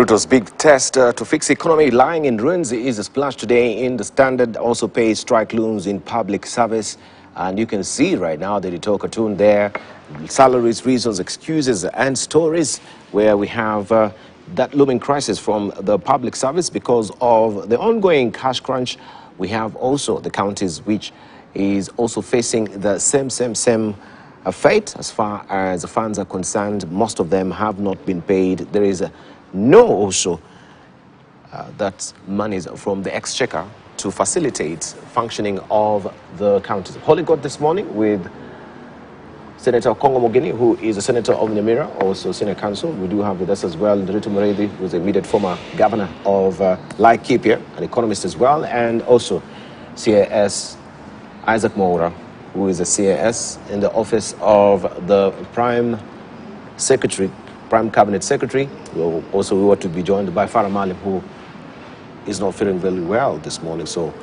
Ruto's big test to fix economy lying in ruins is a splash today in the Standard. Also pays strike looms in public service. And you can see right now the editorial cartoon there, salaries, reasons, excuses, and stories, where we have that looming crisis from the public service because of the ongoing cash crunch. We have also the counties which is also facing the same fate as far as the funds are concerned. Most of them have not been paid. There is no also that monies from the exchequer to facilitate functioning of the counties. Holy God this morning with Senator Kongo Mogeni, who is a senator of Nyamira, also Senior Council. We do have with us as well Nderitu Muredi, who is the immediate former governor of Laikipia, an economist as well, and also CAS Isaac Moura, who is a CAS in the office of the Prime Cabinet Secretary. Also, we were to be joined by Farah Malim, who is not feeling very well this morning, so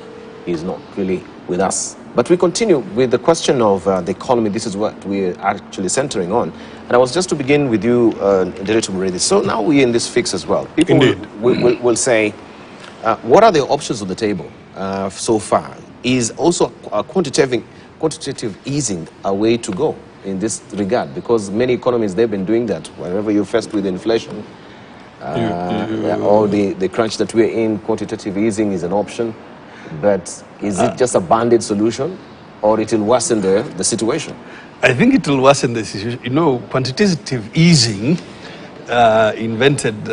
he's not really with us. But we continue with the question of the economy. This is what we're actually centering on. And I was just to begin with you, Nderitu Muredi. So now we're in this fix as well. People will say, what are the options on the table so far? Is also a quantitative easing a way to go in this regard? Because many economies, they've been doing that. Whenever you're faced with inflation, or the crunch that we're in, quantitative easing is an option. But is it just a band-aid solution, or it will worsen the situation? I think it will worsen the situation. You know, quantitative easing, invented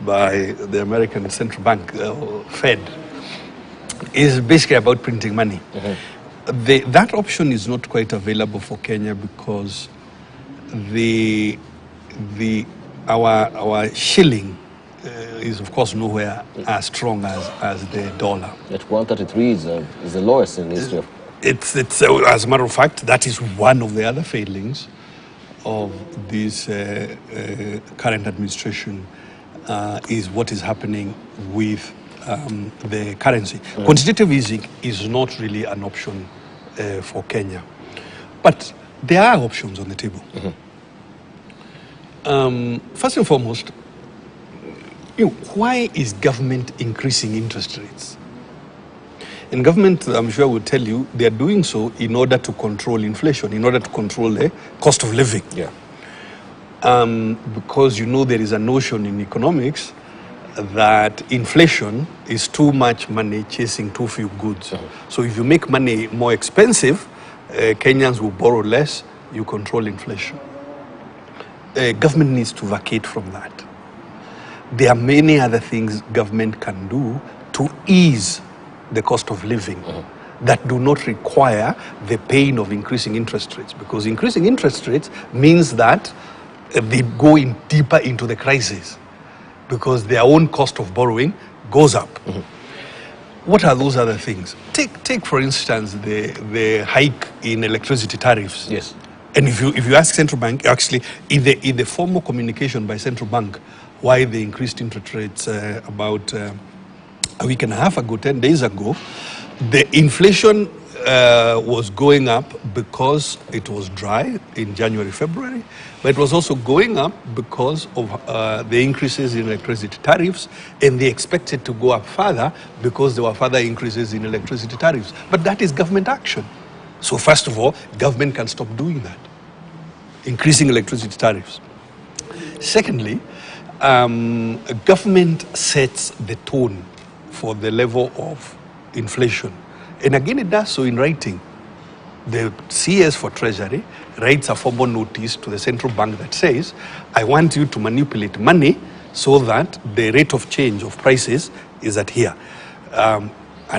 by the American Central Bank, Fed, is basically about printing money. That option is not quite available for Kenya because our shilling is of course nowhere as strong as the dollar. At 133 is the lowest in history. It's as a matter of fact, that is one of the other failings of this current administration, is what is happening with the currency. Quantitative easing is not really an option for Kenya, but there are options on the table. First and foremost, why is government increasing interest rates? And government, I'm sure, will tell you they are doing so in order to control inflation, in order to control the cost of living. Because there is a notion in economics that inflation is too much money chasing too few goods. So if you make money more expensive, Kenyans will borrow less, you control inflation. Government needs to vacate from that. There are many other things government can do to ease the cost of living that do not require the pain of increasing interest rates, because increasing interest rates means that they go in deeper into the crisis because their own cost of borrowing goes up. What are those other things? Take for instance the hike in electricity tariffs. Yes. And if you ask central bank, actually in the formal communication by central bank why they increased interest rates about a week and a half ago, 10 days ago, the inflation was going up because it was dry in January, February, but it was also going up because of the increases in electricity tariffs, and they expected to go up further because there were further increases in electricity tariffs. But that is government action. So first of all, government can stop doing that, increasing electricity tariffs. Secondly, government sets the tone for the level of inflation. And again, it does so in writing. The CS for Treasury writes a formal notice to the central bank that says, I want you to manipulate money so that the rate of change of prices is at here. And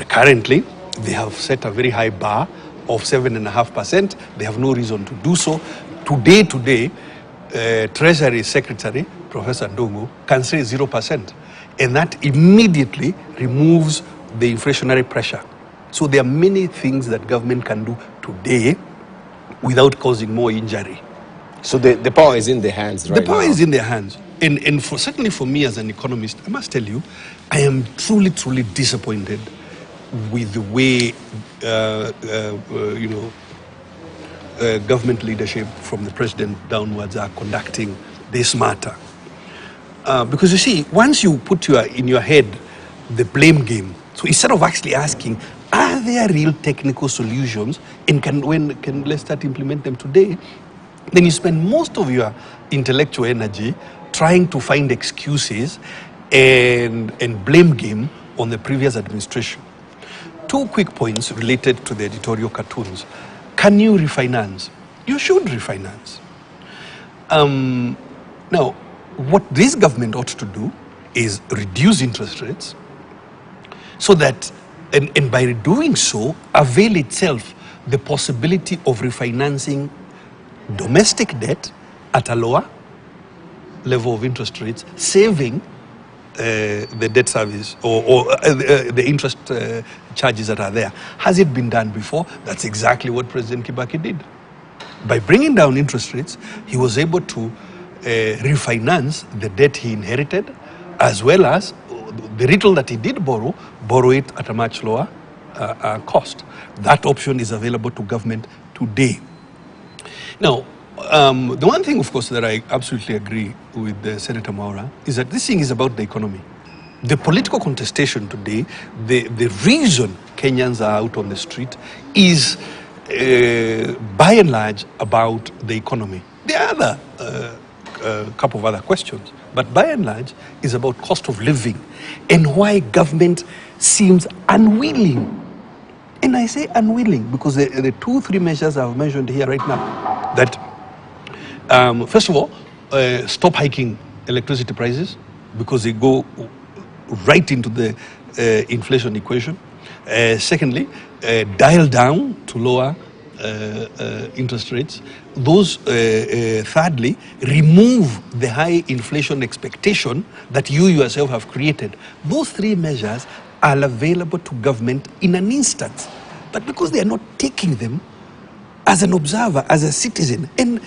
currently, they have set a very high bar of 7.5%. They have no reason to do so. Today, Treasury Secretary, Professor Ndungu, can say 0%. And that immediately removes the inflationary pressure. So there are many things that government can do today without causing more injury. So the power is in their hands right now? The power is in their hands. And certainly for me as an economist, I must tell you, I am truly, truly disappointed with the way, government leadership from the president downwards are conducting this matter. Because you see, once you put in your head the blame game, so instead of actually asking, are there real technical solutions and can let's start implement them today, then you spend most of your intellectual energy trying to find excuses and blame game on the previous administration. 2 quick points related to the editorial cartoons. Can you refinance? You should refinance. Now, what this government ought to do is reduce interest rates so that, and by doing so, avail itself the possibility of refinancing domestic debt at a lower level of interest rates, saving the debt service or the interest charges that are there. Has it been done before? That's exactly what President Kibaki did. By bringing down interest rates, he was able to refinance the debt he inherited, as well as the little that he did borrow it at a much lower cost. That option is available to government today. Now, the one thing, of course, that I absolutely agree with Senator Mwaura is that this thing is about the economy. The political contestation today, the reason Kenyans are out on the street is by and large about the economy. There are other couple of other questions, but by and large is about cost of living and why government seems unwilling. And I say unwilling because the 2-3 measures I've mentioned here right now, that first of all, stop hiking electricity prices because they go right into the inflation equation. Secondly, dial down to lower interest rates. Those, thirdly, remove the high inflation expectation that you yourself have created. Those 3 measures are available to government in an instant. But because they are not taking them as an observer, as a citizen, and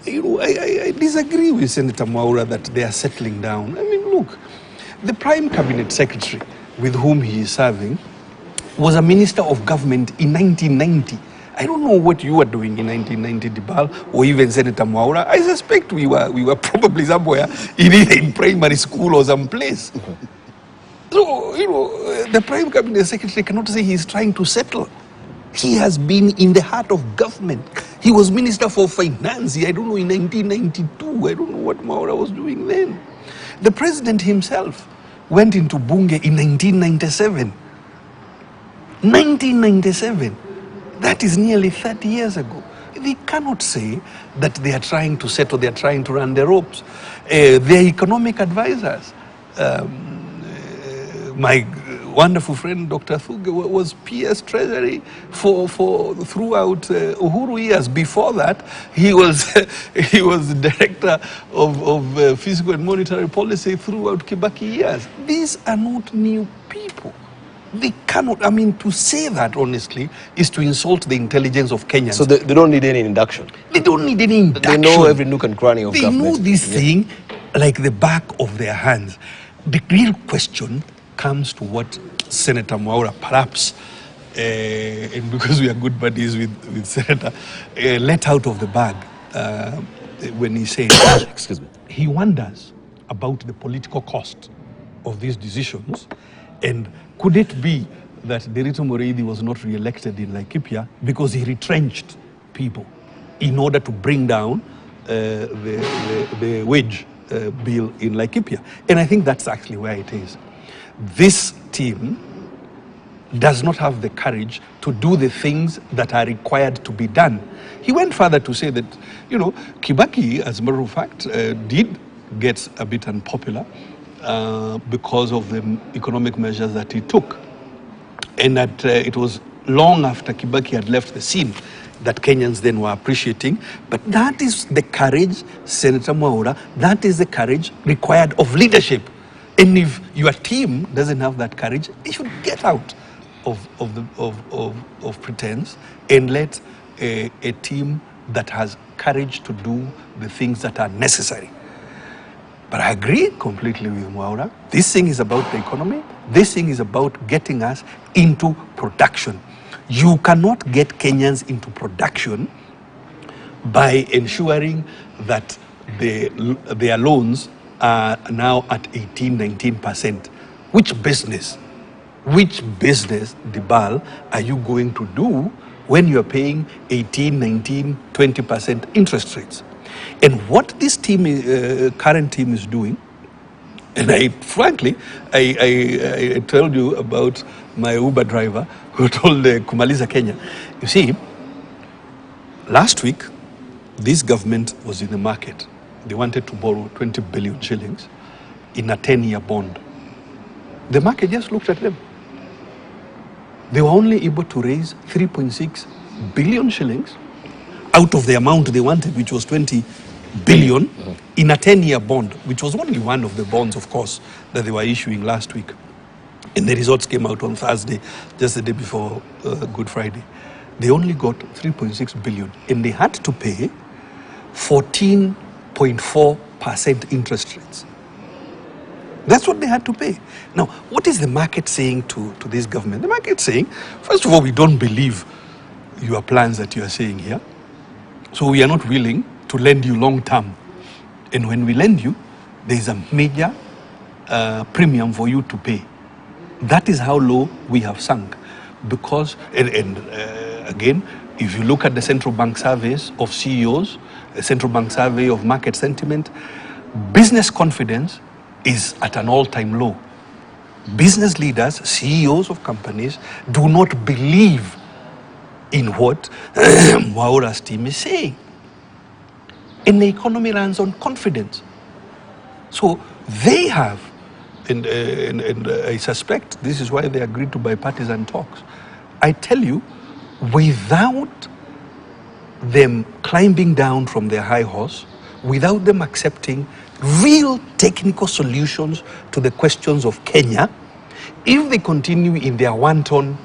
I disagree with Senator Mwaura that they are settling down. I mean, look, the Prime Cabinet Secretary with whom he is serving was a Minister of Government in 1990. I don't know what you were doing in 1990, Dibal, or even Senator Mwaura. I suspect we were probably somewhere, either in primary school or someplace. So, the Prime Cabinet Secretary cannot say he's trying to settle. He has been in the heart of government. He was Minister for Finance, I don't know, in 1992. I don't know what Mwaura was doing then. The President himself went into Bunge in 1997. 1997. That is nearly 30 years ago. They cannot say that they are trying to settle, they are trying to run the ropes. Their economic advisors, my wonderful friend Dr. Thuge was PS Treasury for throughout Uhuru years. Before that, he was the director of fiscal and monetary policy throughout Kibaki years. These are not new people. They cannot, I mean, to say that honestly is to insult the intelligence of Kenyans. So they don't need any induction? They don't need any induction. They know every nook and cranny of government. They know this thing like the back of their hands. The real question comes to what Senator Mwaura, perhaps, and because we are good buddies with Senator, let out of the bag when he says, excuse me, he wonders about the political cost of these decisions, and could it be that Derito Moreidi was not re-elected in Laikipia because he retrenched people in order to bring down the wage bill in Laikipia? And I think that's actually where it is. This team does not have the courage to do the things that are required to be done. He went further to say that, Kibaki, as a matter of fact, did get a bit unpopular because of the economic measures that he took. And that it was long after Kibaki had left the scene that Kenyans then were appreciating. But that is the courage, Senator Mwaura, that is the courage required of leadership. And if your team doesn't have that courage, they should get out of pretense and let a team that has courage to do the things that are necessary. But I agree completely with Mwaura. This thing is about the economy. This thing is about getting us into production. You cannot get Kenyans into production by ensuring that their loans are now at 18, 19%. Which business, Dibal, are you going to do when you're paying 18, 19, 20% interest rates? And what this team, current team is doing, and I told you about my Uber driver who told Kumaliza Kenya. You see, last week, this government was in the market. They wanted to borrow 20 billion shillings in a 10-year bond. The market just looked at them. They were only able to raise 3.6 billion shillings out of the amount they wanted, which was 20 billion, in a 10-year bond, which was only one of the bonds, of course, that they were issuing last week. And the results came out on Thursday, just the day before Good Friday. They only got 3.6 billion, and they had to pay 14.4% interest rates. That's what they had to pay. Now, what is the market saying to this government? The market saying, first of all, we don't believe your plans that you are saying here. So we are not willing to lend you long term. And when we lend you, there is a major premium for you to pay. That is how low we have sunk. Because, again, if you look at the central bank surveys of CEOs, the central bank survey of market sentiment, business confidence is at an all-time low. Business leaders, CEOs of companies, do not believe in what Mwaura's team is saying. And the economy runs on confidence. So they have, and I suspect this is why they agreed to bipartisan talks. I tell you, without them climbing down from their high horse, without them accepting real technical solutions to the questions of Kenya, if they continue in their wanton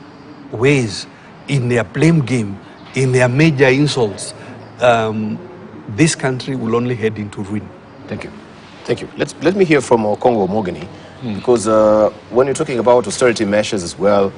ways, in their blame game, in their major insults, this country will only head into ruin. Thank you. Thank you. Let me hear from Congo Mogani, because when you're talking about austerity measures as well,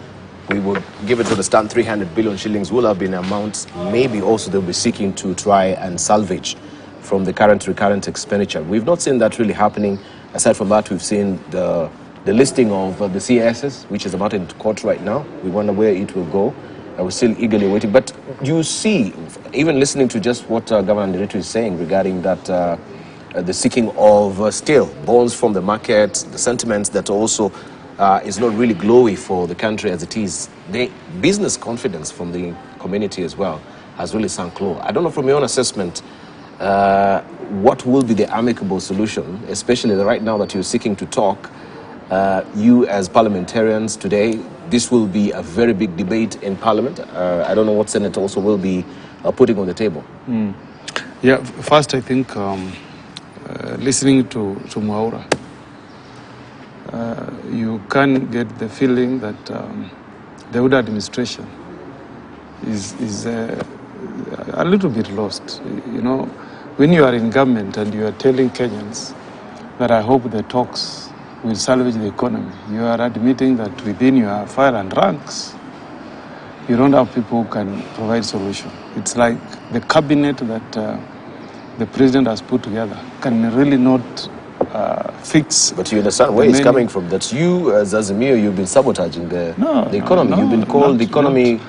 we would give it to the stand 300 billion shillings will have been amounts. Maybe also they'll be seeking to try and salvage from the current recurrent expenditure. We've not seen that really happening. Aside from that, we've seen the listing of the CSs, which is about in court right now. We wonder where it will go. We're still eagerly waiting. But you see, even listening to just what Governor Nderitu is saying regarding that, the seeking of still bonds from the market, the sentiments that also is not really glowy for the country as it is. The business confidence from the community as well has really sunk low. I don't know, from your own assessment, what will be the amicable solution, especially right now that you're seeking to talk, you as parliamentarians today. This will be a very big debate in Parliament. I don't know what Senate also will be putting on the table. Yeah, first I think listening to Mwaura, you can get the feeling that the Uda administration is a little bit lost. You know, when you are in government and you are telling Kenyans that I hope the talks will salvage the economy, you are admitting that within your file and ranks, you don't have people who can provide solution. It's like the cabinet that the president has put together can really not fix. But you understand where it's coming from. That you, as Azimio, you've been sabotaging the economy. You've been called the economic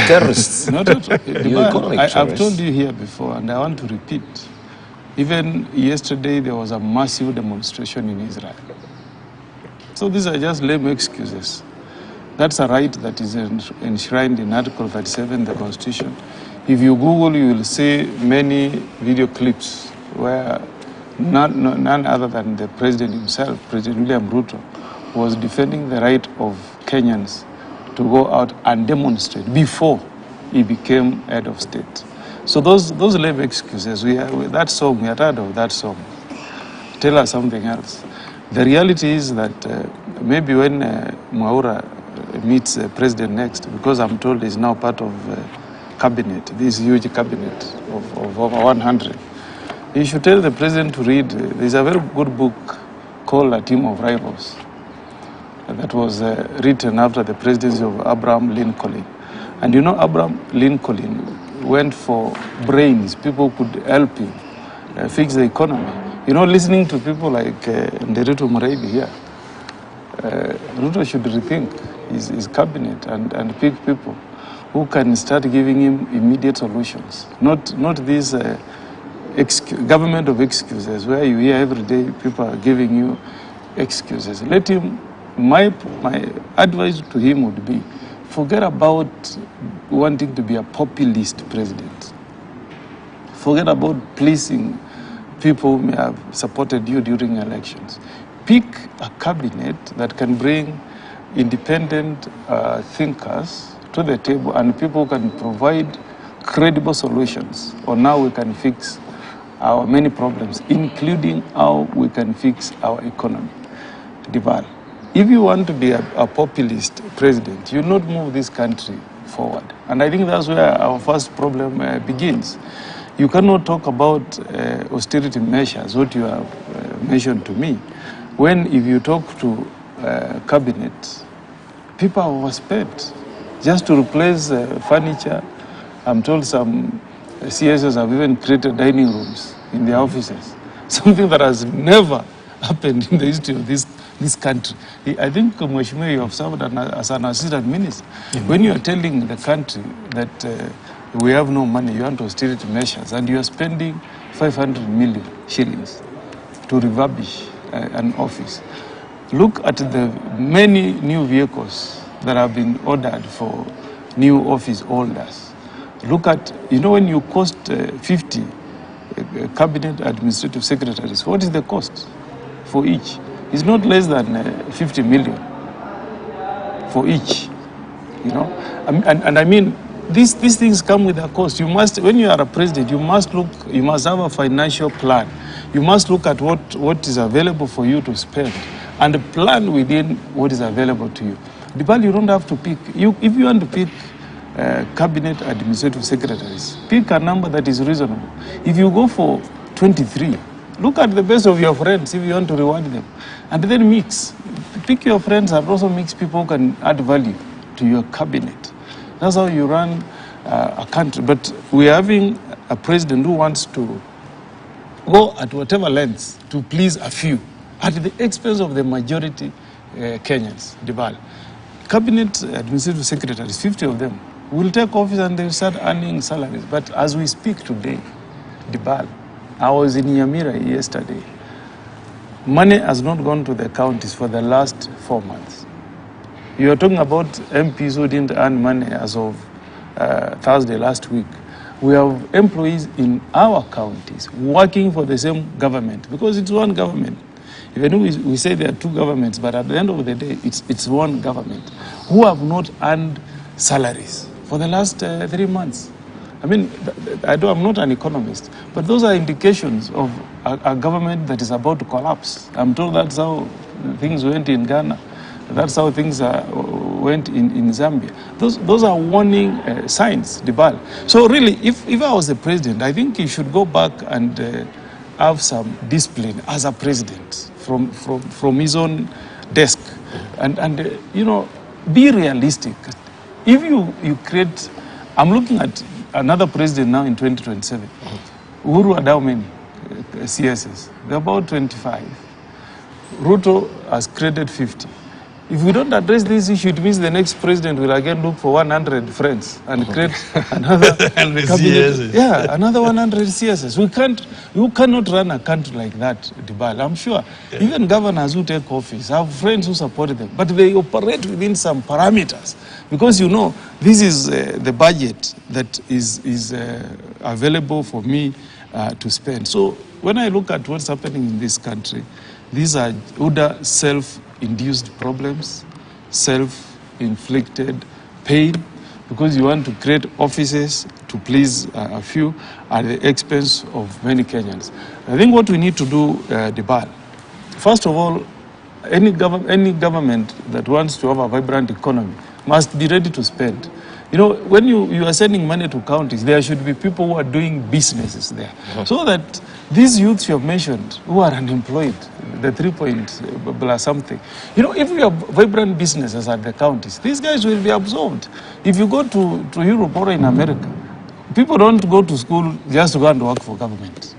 terrorists. Not at all. I've told you here before, and I want to repeat. Even yesterday, there was a massive demonstration in Israel. So these are just lame excuses. That's a right that is enshrined in Article 37 of the Constitution. If you Google, you will see many video clips where none other than the president himself, President William Ruto, was defending the right of Kenyans to go out and demonstrate before he became head of state. So those lame excuses, we are tired of that song. Tell us something else. The reality is that maybe when Mwaura meets the president next, because I'm told he's now part of cabinet, this huge cabinet of over 100, you should tell the president to read. There's a very good book called A Team of Rivals that was written after the presidency of Abraham Lincoln. And you know, Abraham Lincoln went for brains, people could help him fix the economy. You know, listening to people like Nderetu Muraibi here, Ruto should rethink his cabinet and pick people who can start giving him immediate solutions. Not these government of excuses where you hear every day people are giving you excuses. Let him, my advice to him would be, forget about wanting to be a populist president. Forget about pleasing people who may have supported you during elections. Pick a cabinet that can bring independent thinkers to the table and people can provide credible solutions on how we can fix our many problems, including how we can fix our economy. Dibal, if you want to be a populist president, you will not move this country forward. And I think that's where our first problem begins. You cannot talk about austerity measures, what you have mentioned to me, when if you talk to cabinet, people are overspent. Just to replace furniture, I'm told some CSOs have even created dining rooms in their offices, something that has never happened in the history of this country. I think, Mheshimiwa, you have served as an assistant minister. Mm-hmm. When you are telling the country that we have no money, you want austerity measures, and you are spending 500 million shillings to refurbish an office. Look at the many new vehicles that have been ordered for new office holders. Look at, you know, when you cost 50 cabinet administrative secretaries, what is the cost for each? It's not less than 50 million for each, you know. And I mean, these things come with a cost. You must, when you are a president, you must have a financial plan. You must look at what is available for you to spend and plan within what is available to you. Dibal, you don't have to pick. If you want to pick cabinet administrative secretaries, pick a number that is reasonable. If you go for 23, look at the best of your friends if you want to reward them. And then mix. Pick your friends and also mix people who can add value to your cabinet. That's how you run a country. But we're having a president who wants to go at whatever lengths to please a few at the expense of the majority Kenyans. Dibal. Cabinet administrative secretaries, 50 of them, will take office and they'll start earning salaries. But as we speak today, Dibal, I was in Nyamira yesterday. Money has not gone to the counties for the last 4 months. You are talking about MPs who didn't earn money as of Thursday last week. We have employees in our counties working for the same government because it's one government. Even we say there are two governments, but at the end of the day, it's one government who have not earned salaries for the last 3 months. I mean, I'm not an economist, but those are indications of a government that is about to collapse. I'm told that's how things went in Ghana. That's how things went in Zambia. Those are warning signs, Dibal. So really, if I was the president, I think he should go back and have some discipline as a president from his own desk, and you know, be realistic. If you create, I'm looking at another president now in 2027. Uhuru had how many CSs? They're about 25. Ruto has created 50. If we don't address this issue, it means the next president will again look for 100 friends and create another cabinet. Yeah, another 100 CSs. You cannot run a country like that, Dibal. I'm sure even governors who take office have friends who support them, but they operate within some parameters because, you know, this is the budget that is available for me to spend. So when I look at what's happening in this country, these are either self-induced problems, self-inflicted pain, because you want to create offices to please a few at the expense of many Kenyans. I think what we need to do, Dibal, first of all, any government that wants to have a vibrant economy must be ready to spend. You know, when you are sending money to counties, there should be people who are doing businesses there. So that these youths you have mentioned who are unemployed, the 3 point blah something, you know, if we have vibrant businesses at the counties, these guys will be absorbed. If you go to Europe or in America, people don't go to school just to go and work for government.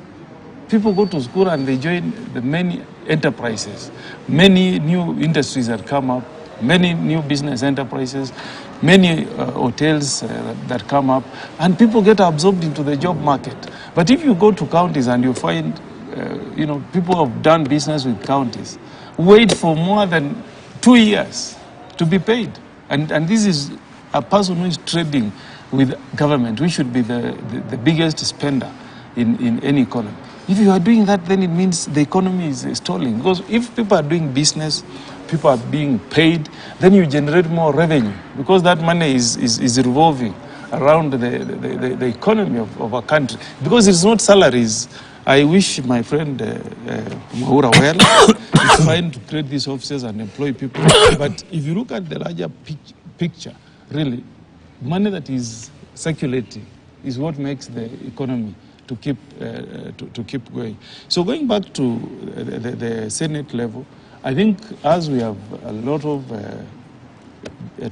People go to school and they join the many enterprises. Many new industries that come up, many new business enterprises, many hotels that come up, and people get absorbed into the job market. But if you go to counties and you find, people who have done business with counties, wait for more than 2 years to be paid. And this is a person who is trading with government, who should be the biggest spender in any economy. If you are doing that, then it means the economy is stalling. Because if people are doing business, people are being paid, then you generate more revenue. Because that money is revolving around the economy of a country. Because it's not salaries. I wish my friend Mwaura well. It's fine to create these offices and employ people. But if you look at the larger picture, really, money that is circulating is what makes the economy to keep going. So going back to the Senate level, I think as we have a lot of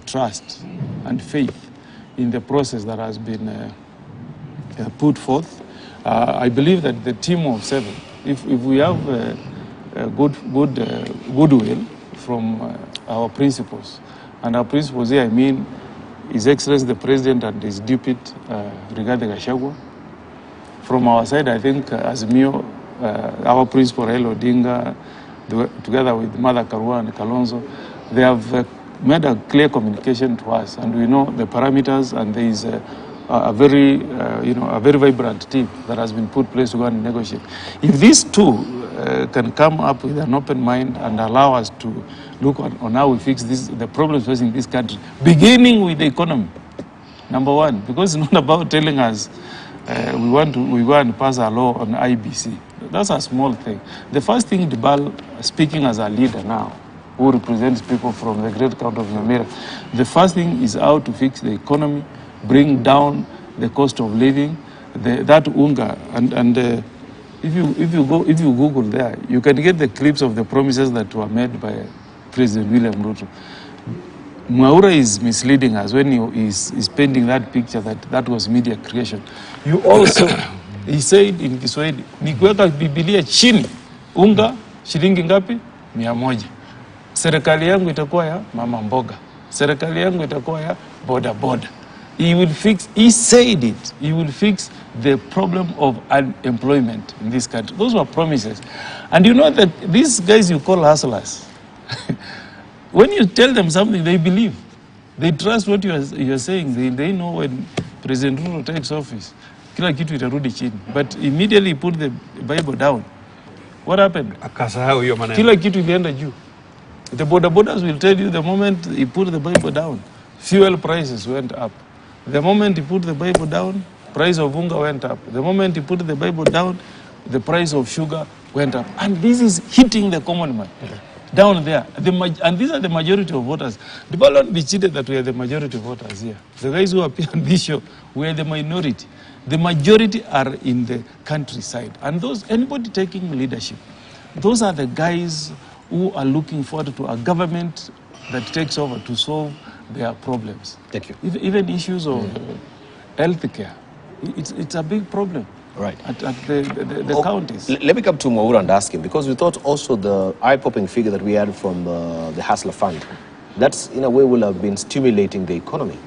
trust and faith in the process that has been put forth, I believe that the team of 7, if we have goodwill from our principals, and our principals here, I mean His Excellency the President and his Deputy, Rigathi Gachagua. From our side, I think Azimio, our principal, Raila Odinga, together with Mother Karua and Kalonzo, they have made a clear communication to us, and we know the parameters, and there is a very vibrant team that has been put in place to go and negotiate. If these two can come up with an open mind and allow us to look on how we fix the problems facing this country, beginning with the economy, number one, because it's not about telling us we go and pass a law on IBC. That's a small thing. The first thing, Dibal, speaking as a leader now, who represents people from the great county of Nyamira, the first thing is how to fix the economy, bring down the cost of living, that UNGA, and if you Google there, you can get the clips of the promises that were made by President William Ruto. Mwaura is misleading us when he is painting that picture that was media creation. You also, he said in Kiswahili, ni kuweka Biblia chini, unga shilingi ngapi? 100. Serikali yangu itakuwa ya mama mboga. Serikali yangu itakuwa ya boda boda. He said it, he will fix the problem of unemployment in this country. Those were promises. And you know that these guys you call hustlers, when you tell them something, they believe. They trust what you are saying. They know when President Ruto takes office, kila kitu itarudi chini. But immediately he put the Bible down. What happened? Akasahau hiyo maneno. Kila kitu ilienda juu. The bodabodas will tell you the moment he put the Bible down, fuel prices went up. The moment he put the Bible down, price of unga went up. The moment he put the Bible down, the price of sugar went up. And this is hitting the common man. Down there. And these are the majority of voters. The ballot be cheated that we are the majority of voters here. The guys who appear on this show, we are the minority. The majority are in the countryside. And anybody taking leadership, those are the guys who are looking forward to a government that takes over to solve their problems. Thank you. Even issues of health care, it's a big problem. Right. At the counties. Let me come to Mwaura and ask him, because we thought also the eye-popping figure that we had from the Hustler Fund, that's in a way will have been stimulating the economy.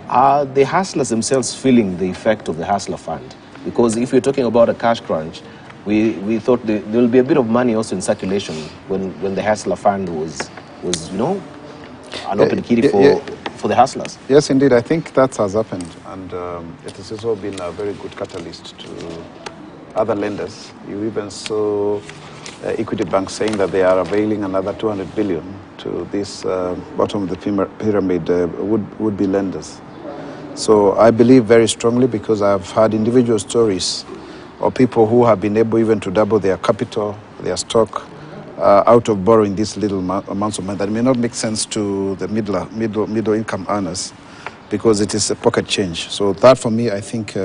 Are the hustlers themselves feeling the effect of the Hustler Fund? Because if you're talking about a cash crunch, we thought there will be a bit of money also in circulation when the Hustler Fund was an open kitty for the hustlers. Yes, indeed. I think that has happened, and it has also been a very good catalyst to other lenders. You even saw Equity Bank saying that they are availing another 200 billion to this bottom of the pyramid would-be lenders. So I believe very strongly, because I've heard individual stories of people who have been able even to double their capital, their stock, out of borrowing these little amounts of money that may not make sense to the middle income earners, because it is a pocket change. So that, for me, I think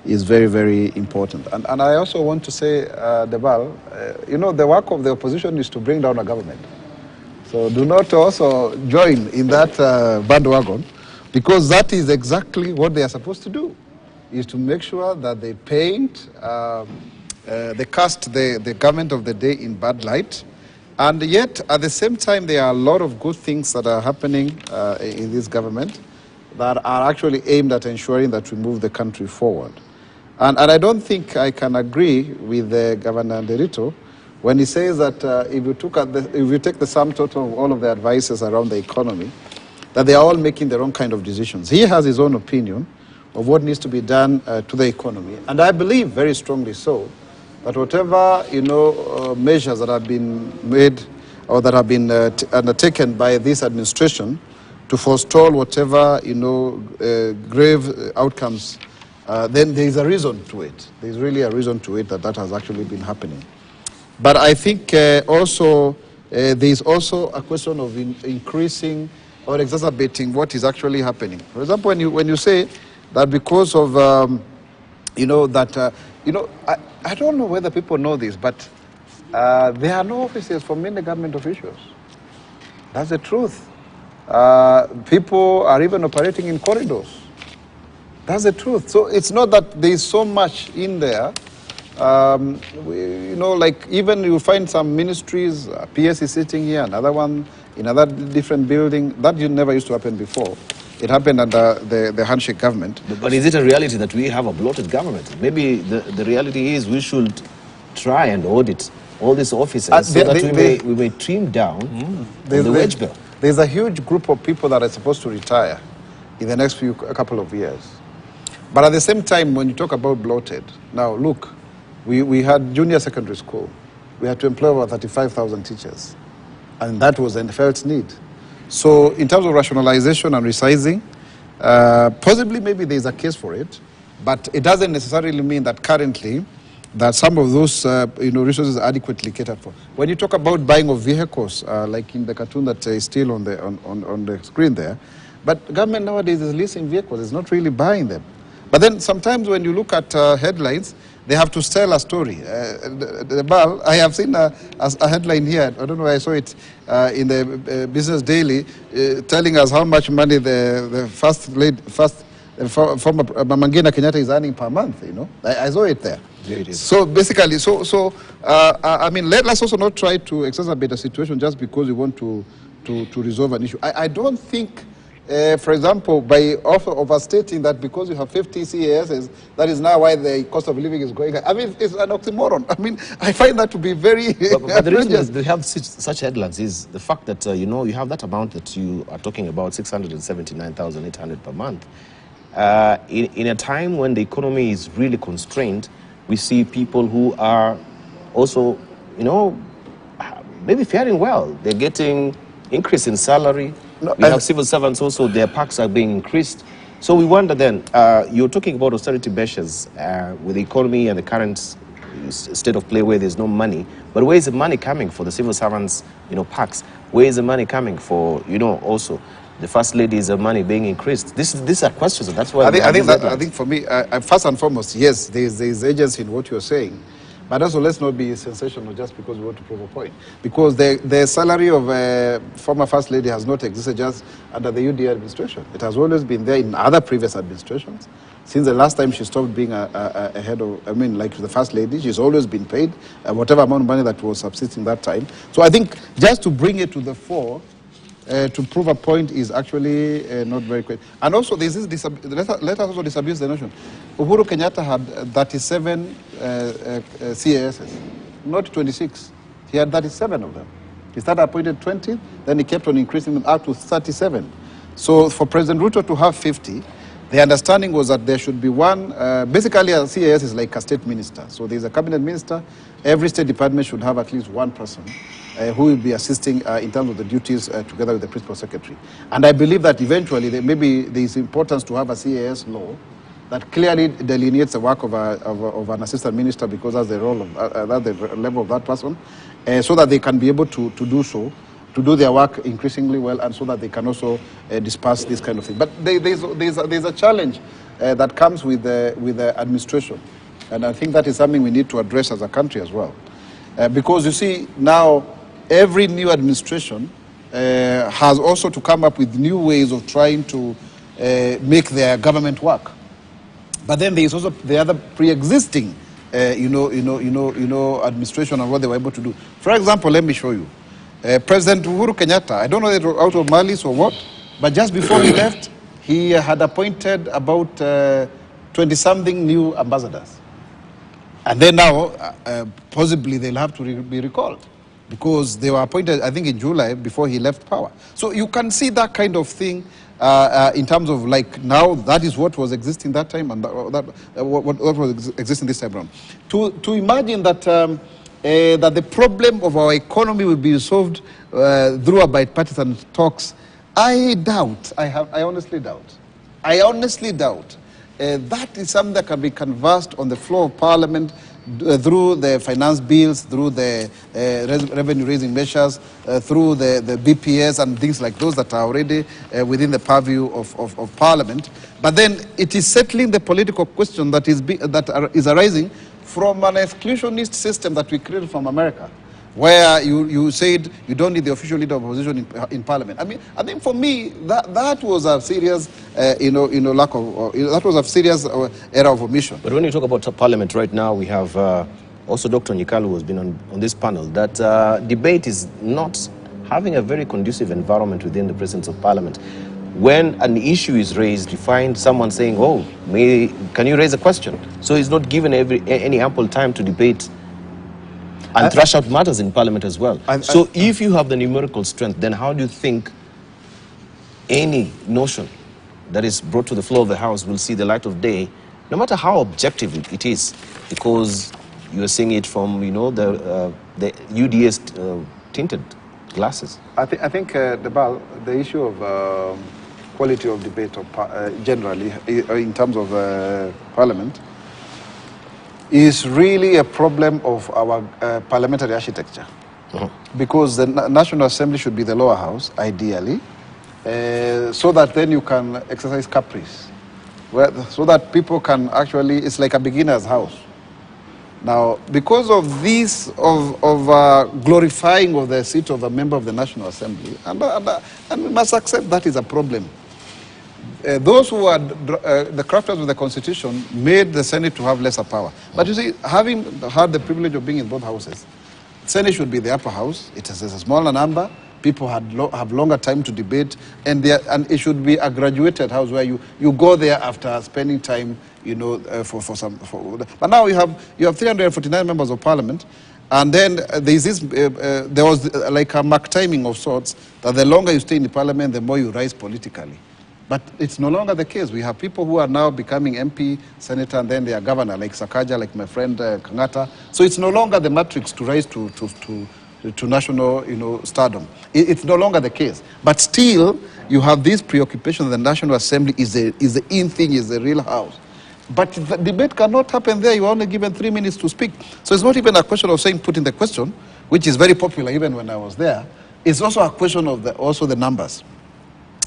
is very, very important. And I also want to say, Debal, the work of the opposition is to bring down a government. So do not also join in that bandwagon, because that is exactly what they are supposed to do, is to make sure that they paint they cast the government of the day in bad light. And yet, at the same time, there are a lot of good things that are happening in this government that are actually aimed at ensuring that we move the country forward. And I don't think I can agree with Governor Nderito when he says that if you take the sum total of all of the advices around the economy, that they are all making the wrong kind of decisions. He has his own opinion of what needs to be done to the economy. And I believe very strongly so that whatever, measures that have been made or that have been undertaken by this administration to forestall whatever, grave outcomes, then there is a reason to it. There is really a reason to it that has actually been happening. But I think also there is also a question of increasing or exacerbating what is actually happening. For example, when you say that because of, I don't know whether people know this, but there are no offices for many government officials. That's the truth. People are even operating in corridors. That's the truth. So it's not that there is so much in there. Like even you find some ministries, PS is sitting here, another one in another different building. That never used to happen before. It happened under the handshake government. But is it a reality that we have a bloated government? Maybe the reality is we should try and audit all these offices so that we may trim down the wage bill. There's a huge group of people that are supposed to retire in the next couple of years. But at the same time, when you talk about bloated, now look, we had junior secondary school. We had to employ about 35,000 teachers. And that was a felt need. So in terms of rationalization and resizing, possibly maybe there's a case for it, but it doesn't necessarily mean that currently that some of those resources are adequately catered for. When you talk about buying of vehicles, like in the cartoon that is still on the screen there, but government nowadays is leasing vehicles, it's not really buying them. But then sometimes when you look at headlines, they have to tell a story. I have seen a headline here, I don't know where I saw it, in the Business Daily, telling us how much money the former Mangina Kenyatta is earning per month, I saw it there. So basically, I mean, let's also not try to exacerbate a situation just because we want to resolve an issue. I don't think, for example, by overstating that because you have 50 CASs, that is now why the cost of living is going up. I mean, it's an oxymoron. I mean, I find that to be very... But the reason they have such headlines is the fact that, you have that amount that you are talking about, 679,800 per month. In a time when the economy is really constrained, we see people who are also, maybe faring well. They're getting increase in salary. We have civil servants also, their packs are being increased. So we wonder then, you're talking about austerity measures with the economy and the current state of play where there's no money. But where is the money coming for the civil servants, packs? Where is the money coming for, also the First Lady's money being increased? These are questions, and that's why I think for me, first and foremost, yes, there's agency in what you're saying. But also, let's not be sensational just because we want to prove a point. Because the salary of a former First Lady has not existed just under the UDA administration. It has always been there in other previous administrations. Since the last time she stopped being a head of, like the First Lady, she's always been paid whatever amount of money that was subsisting that time. So I think just to bring it to the fore, to prove a point is actually not very quick. And also, let us also disabuse the notion. Uhuru Kenyatta had 37 CASs, not 26. He had 37 of them. He started appointed 20, then he kept on increasing them up to 37. So for President Ruto to have 50, the understanding was that there should be one, basically a CAS is like a state minister. So there's a cabinet minister, every state department should have at least one person who will be assisting in terms of the duties together with the principal secretary. And I believe that eventually maybe there is importance to have a CAS law that clearly delineates the work of an assistant minister because that's the role of, that's the level of that person, so that they can be able to do so, to do their work increasingly well, and so that they can also disperse this kind of thing. But there's a challenge that comes with the administration, and I think that is something we need to address as a country as well. Because you see, now every new administration has also to come up with new ways of trying to make their government work. But then there is also the other pre-existing administration and what they were able to do. For example, let me show you. President Uhuru Kenyatta, I don't know if it was out of malice or what, but just before he left, he had appointed about 20-something new ambassadors. And then now, possibly they'll have to be recalled because they were appointed, I think, in July before he left power. So you can see that kind of thing in terms of like now that is what was existing that time and what was existing this time around. To imagine that that the problem of our economy will be solved through a bipartisan talks, I doubt. I honestly doubt. I honestly doubt. That is something that can be canvassed on the floor of Parliament through the finance bills, through the revenue-raising measures, through the BPS and things like those that are already within the purview of Parliament. But then it is settling the political question that is arising from an exclusionist system that we created from America, where you said you don't need the official leader of opposition in Parliament. I mean, I think for me that was a serious, lack of, that was a serious error of omission. But when you talk about Parliament right now, we have also Dr. Nyikalu who has been on this panel. That debate is not having a very conducive environment within the presence of Parliament. When an issue is raised, you find someone saying, "Oh, can you raise a question?" So he's not given any ample time to debate and thrash out matters in Parliament as well. So if you have the numerical strength, then how do you think any notion that is brought to the floor of the House will see the light of day, no matter how objective it is, because you are seeing it from, the UDS tinted glasses? I think the issue of quality of debate generally in terms of Parliament is really a problem of our parliamentary architecture. Because the National Assembly should be the lower house, ideally, so that then you can exercise caprice, so that people can actually, it's like a beginner's house. Now, because of this, of glorifying of the seat of a member of the National Assembly, and we must accept that is a problem. Those who are the crafters of the Constitution made the Senate to have lesser power. But you see, having had the privilege of being in both houses, Senate should be the upper house. It is a smaller number. People have longer time to debate, and it should be a graduated house where you go there after spending time, But now you have 349 members of Parliament, and then there was like a mark timing of sorts that the longer you stay in the Parliament, the more you rise politically. But it's no longer the case. We have people who are now becoming MP, senator, and then they are governor, like Sakaja, like my friend Kangata. So it's no longer the matrix to rise to national, stardom. It's no longer the case. But still, you have this preoccupation that the National Assembly is the in thing, is the real house. But the debate cannot happen there. You are only given 3 minutes to speak. So it's not even a question of saying putting the question, which is very popular even when I was there. It's also a question of the numbers.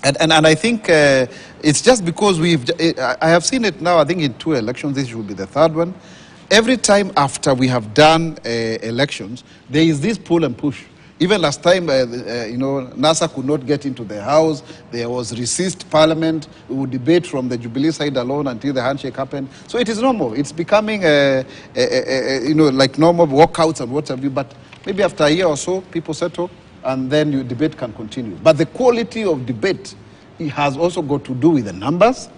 And I think it's just because I have seen it now, I think in 2 elections, this will be the 3rd one. Every time after we have done elections, there is this pull and push. Even last time, NASA could not get into the House. There was resist Parliament. We would debate from the Jubilee side alone until the handshake happened. So it is normal. It's becoming, like normal walkouts and what have you. But maybe after a year or so, people settle, and then your debate can continue. But the quality of debate, it has also got to do with the numbers.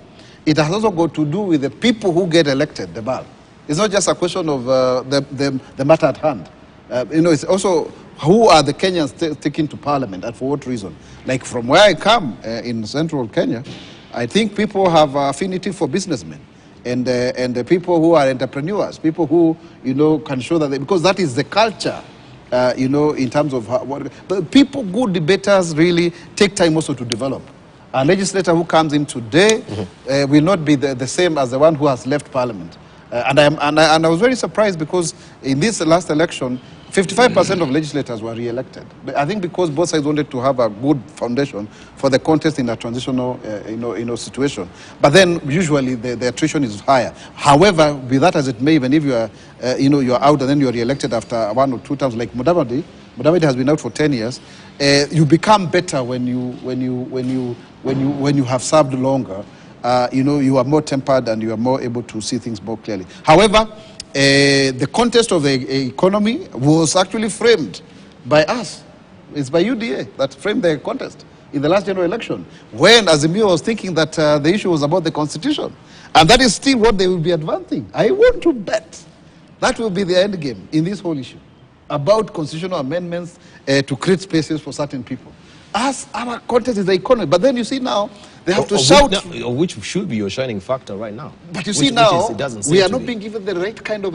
It has also got to do with the people who get elected, the BAL. It's not just a question of the matter at hand. It's also who are the Kenyans taking to Parliament and for what reason. Like from where I come in central Kenya, I think people have affinity for businessmen and the people who are entrepreneurs, people who, can show that, because that is the culture. In terms of but people, good debaters really take time also to develop. A legislator who comes in today will not be the same as the one who has left Parliament. And I was very surprised because in this last election, 55% of legislators were re-elected. I think because both sides wanted to have a good foundation for the contest in a transitional, situation. But then usually the attrition is higher. However, be that as it may, even if you are, you're out and then you're re-elected after 1 or 2 terms, like Mudavadi has been out for 10 years. You become better when you have served longer. You are more tempered and you are more able to see things more clearly. However, the context of the economy was actually framed by us. It's by UDA that framed the contest in the last general election, when Azimio was thinking that the issue was about the constitution. And that is still what they will be advancing. I want to bet that will be the end game in this whole issue, about constitutional amendments to create spaces for certain people. As our context is the economy. But then you see now, they have to shout. Which should be your shining factor right now. But you see now, we are not being given the right kind of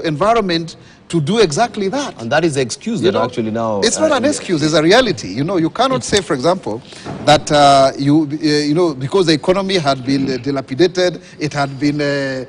environment to do exactly that. And that is the excuse that actually now... It's not an excuse, it's a reality. You cannot say, for example, that, because the economy had been dilapidated, it had been,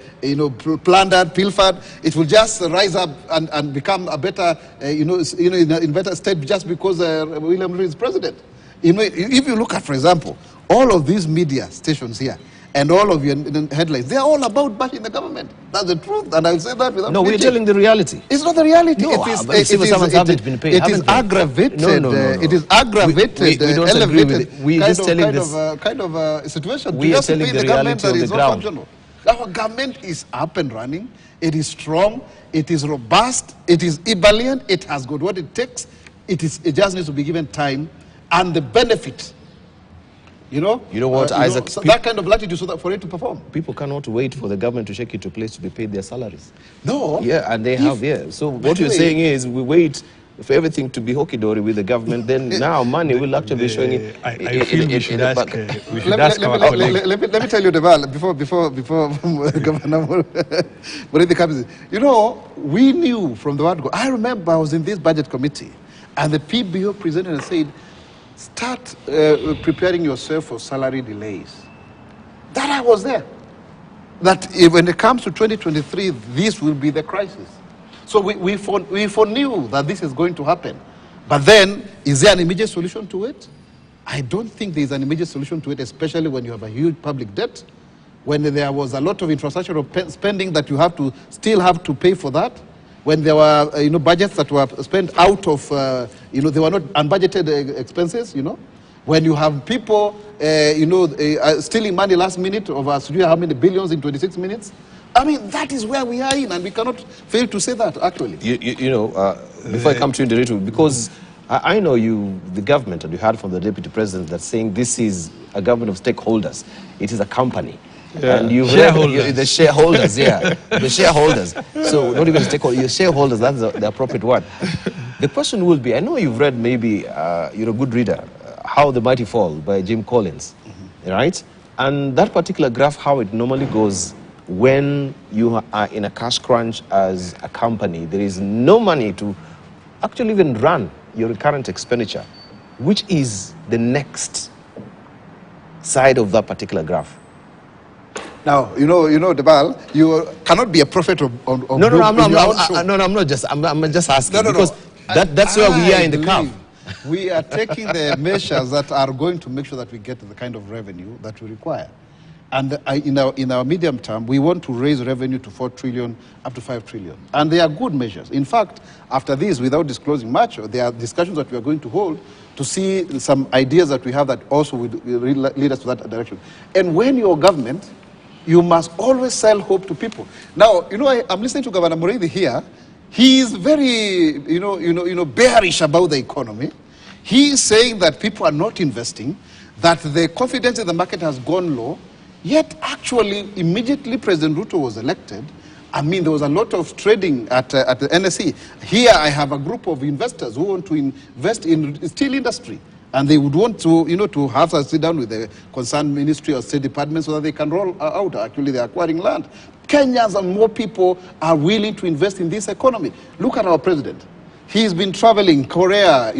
plundered, pilfered, it will just rise up and become a better, in better state just because William Ruto is president. If you look at, for example, all of these media stations here, and all of your headlines, they are all about bashing the government. That's the truth, and I'll say that without No, we're telling the reality. It's not the reality. No, civil servants haven't been paid. It is aggravated. No. It is aggravated, we don't agree with it. We're just telling this. Kind of situation. We are telling the reality of the ground. Our government is up and running. It is strong. It is robust. It is ebullient. It has got what it takes. It just needs to be given time and the benefit. You know what, Isaac? So that kind of latitude so that for it to perform. People cannot wait for the government to shake it to place to be paid their salaries. No. Yeah, and they have, yeah. So what you're saying is we wait for everything to be hoki-dory with the government, then now money will actually be showing it. I feel we should ask our colleague. Let me tell you, Deval, before Governor Muriithi comes in. We knew from the word go. I remember I was in this budget committee, and the PBO presented and said, start preparing yourself for salary delays. That I was there. That when it comes to 2023, this will be the crisis. So we foreknew that this is going to happen. But then, is there an immediate solution to it? I don't think there is an immediate solution to it, especially when you have a huge public debt, when there was a lot of infrastructural spending that you still have to pay for that. When there were, budgets that were spent out of, they were not unbudgeted expenses, When you have people, stealing money last minute over how many billions in 26 minutes. I mean, that is where we are in, and we cannot fail to say that, actually. Before I come to you, Director, because I know the government, and you heard from the Deputy President that's saying this is a government of stakeholders. It is a company. Yeah. And the shareholders, yeah, the shareholders. So not even stakeholders, shareholders. That's the appropriate word. The question will be: I know you've read, maybe you're a good reader, "How the Mighty Fall" by Jim Collins, right? And that particular graph, how it normally goes when you are in a cash crunch as a company, there is no money to actually even run your current expenditure, which is the next side of that particular graph. Now, Debal, you cannot be a prophet of I'm not just asking, because that's where we are in the curve. We are taking the measures that are going to make sure that we get the kind of revenue that we require. And in our medium term, we want to raise revenue to 4 trillion, up to 5 trillion. And they are good measures. In fact, after this, without disclosing much, there are discussions that we are going to hold to see some ideas that we have that also will lead us to that direction. And when you're government, you must always sell hope to people. Now, I'm listening to Governor Muriithi here. He is very, bearish about the economy. He is saying that people are not investing, that the confidence in the market has gone low. Yet, actually, immediately President Ruto was elected, there was a lot of trading at the NSE. Here, I have a group of investors who want to invest in the steel industry. And they would want to, to have us sit down with the concerned ministry or state department so that they can roll out. Actually, they're acquiring land. Kenyans and more people are willing to invest in this economy. Look at our president. He's been traveling Korea,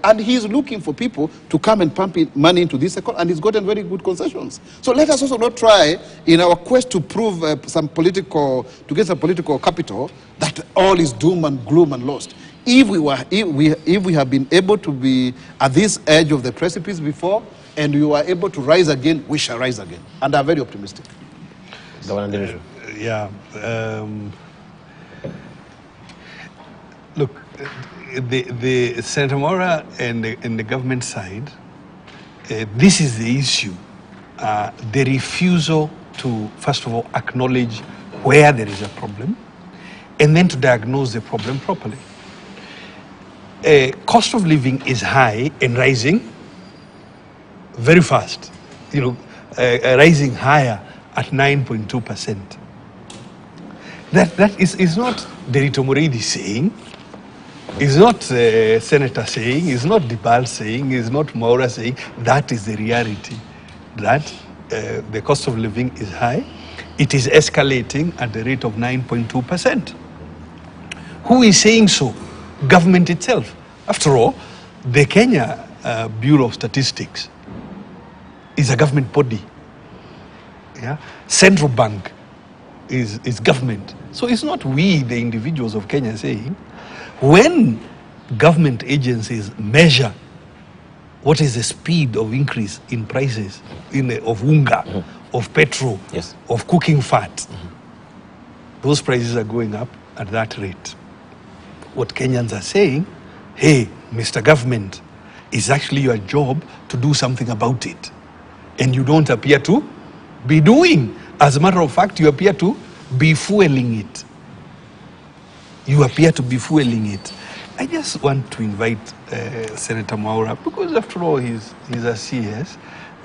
and he's looking for people to come and pump money into this economy, and he's gotten very good concessions. So let us also not try, in our quest to prove to get some political capital, that all is doom and gloom and lost. If we have been able to be at this edge of the precipice before, and we were able to rise again, we shall rise again. And I'm very optimistic. Look, the Senator Mora and the government side, this is the issue. The refusal to, first of all, acknowledge where there is a problem, and then to diagnose the problem properly. Cost of living is high and rising very fast, rising higher at 9.2%. That is not Derito Moridi saying, it's not Senator saying, it's not Dibal saying, it's not Maura saying. That is the reality, that the cost of living is high. It is escalating at the rate of 9.2%. Who is saying so? Government itself. After all, the Kenya Bureau of Statistics is a government body. Yeah? Central Bank is government. So it's not we, the individuals of Kenya, saying. When government agencies measure what is the speed of increase in prices of unga, of petrol, yes, of cooking fat, those prices are going up at that rate. What Kenyans are saying, hey, Mr. Government, it's actually your job to do something about it. And you don't appear to be doing. As a matter of fact, you appear to be fueling it. You appear to be fueling it. I just want to invite Senator Maura, because after all, he's a CS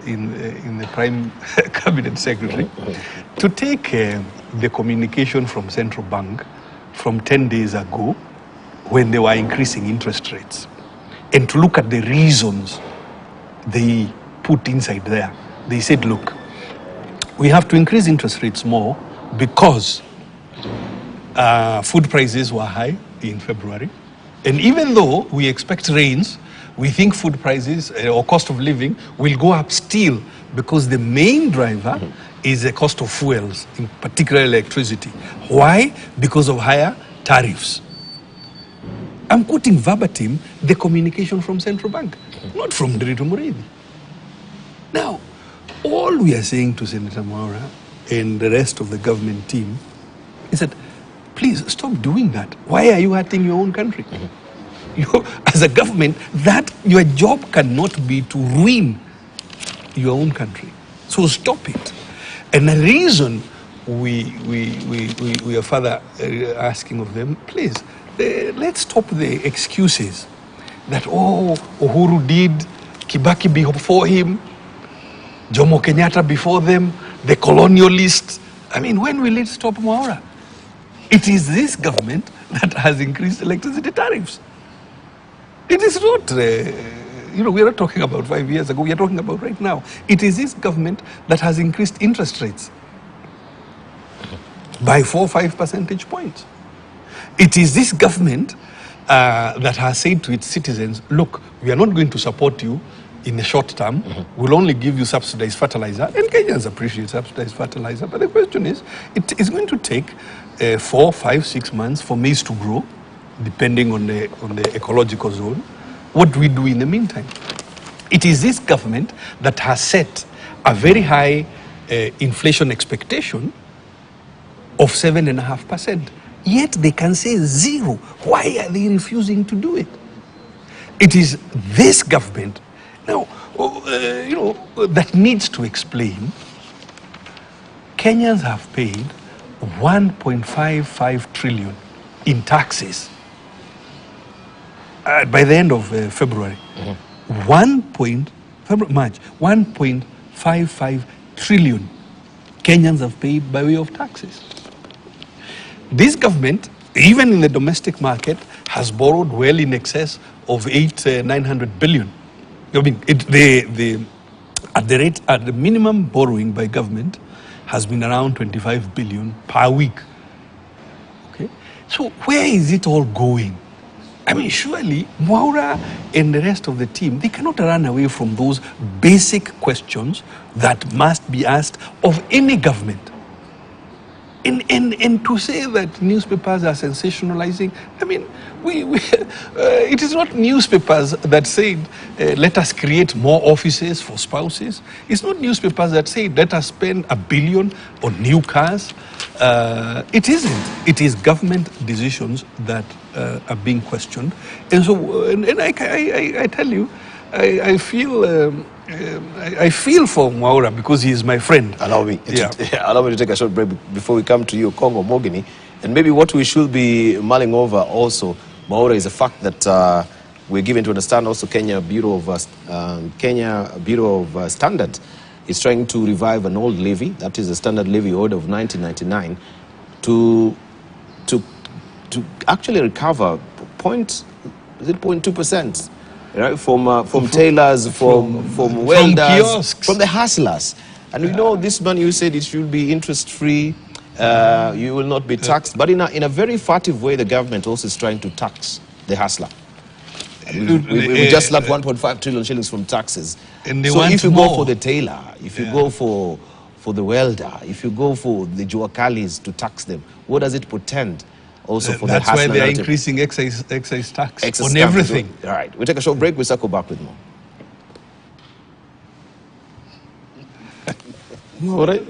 in the Prime Cabinet Secretary, to take the communication from Central Bank from 10 days ago when they were increasing interest rates, and to look at the reasons they put inside there. They said, look, we have to increase interest rates more because food prices were high in February. And even though we expect rains, we think food prices or cost of living will go up still, because the main driver is the cost of fuels, in particular electricity. Why? Because of higher tariffs. I'm quoting verbatim the communication from Central Bank, not from Derito Moridi. Now, all we are saying to Senator Maura and the rest of the government team is that, please stop doing that. Why are you hurting your own country? You, as a government, that your job cannot be to ruin your own country. So stop it. And the reason we are further asking of them, please, let's stop the excuses that, Uhuru did, Kibaki before him, Jomo Kenyatta before them, the colonialists. I mean, when will it stop, Maura? It is this government that has increased electricity tariffs. It is not, we are not talking about 5 years ago, we are talking about right now. It is this government that has increased interest rates by 4-5 percentage points. It is this government that has said to its citizens, look, we are not going to support you in the short term, we'll only give you subsidized fertilizer, and Kenyans appreciate subsidized fertilizer, but the question is, it is going to take 4, 5, 6 months for maize to grow, depending on the ecological zone. What do we do in the meantime? It is this government that has set a very high inflation expectation of 7.5%. Yet they can say 0. Why are they refusing to do it? It is this government now, that needs to explain. Kenyans have paid 1.55 trillion in taxes by the end of February. March, 1.55 trillion Kenyans have paid by way of taxes. This government, even in the domestic market, has borrowed well in excess of 900 billion. I mean, at the minimum borrowing by government has been around 25 billion per week. Okay, so where is it all going? I mean, surely Maura and the rest of the team, they cannot run away from those basic questions that must be asked of any government. And to say that newspapers are sensationalizing, I mean, it is not newspapers that said, let us create more offices for spouses. It's not newspapers that say, let us spend $1 billion on new cars. It isn't. It is government decisions that are being questioned. And so, and I tell you, I feel for Maura because he is my friend. Allow me to take a short break before we come to you, Congo Mogini. And maybe what we should be mulling over also, Maura, is the fact that we're given to understand also Kenya Bureau of Standard is trying to revive an old levy, that is the standard levy order of 1999, to actually recover 0.2%, right, from tailors, from welders, kiosks, from the hustlers. And we know this money, you said it should be interest-free, you will not be taxed. But in a very furtive way, the government also is trying to tax the hustler. We just slapped 1.5 trillion shillings from taxes. So if you go for the tailor, if you go for the welder, if you go for the juakalis to tax them, what does it portend also for the hustler? That's why they are increasing excise tax on everything. All right, we'll take a short break. We'll circle back with more. All right.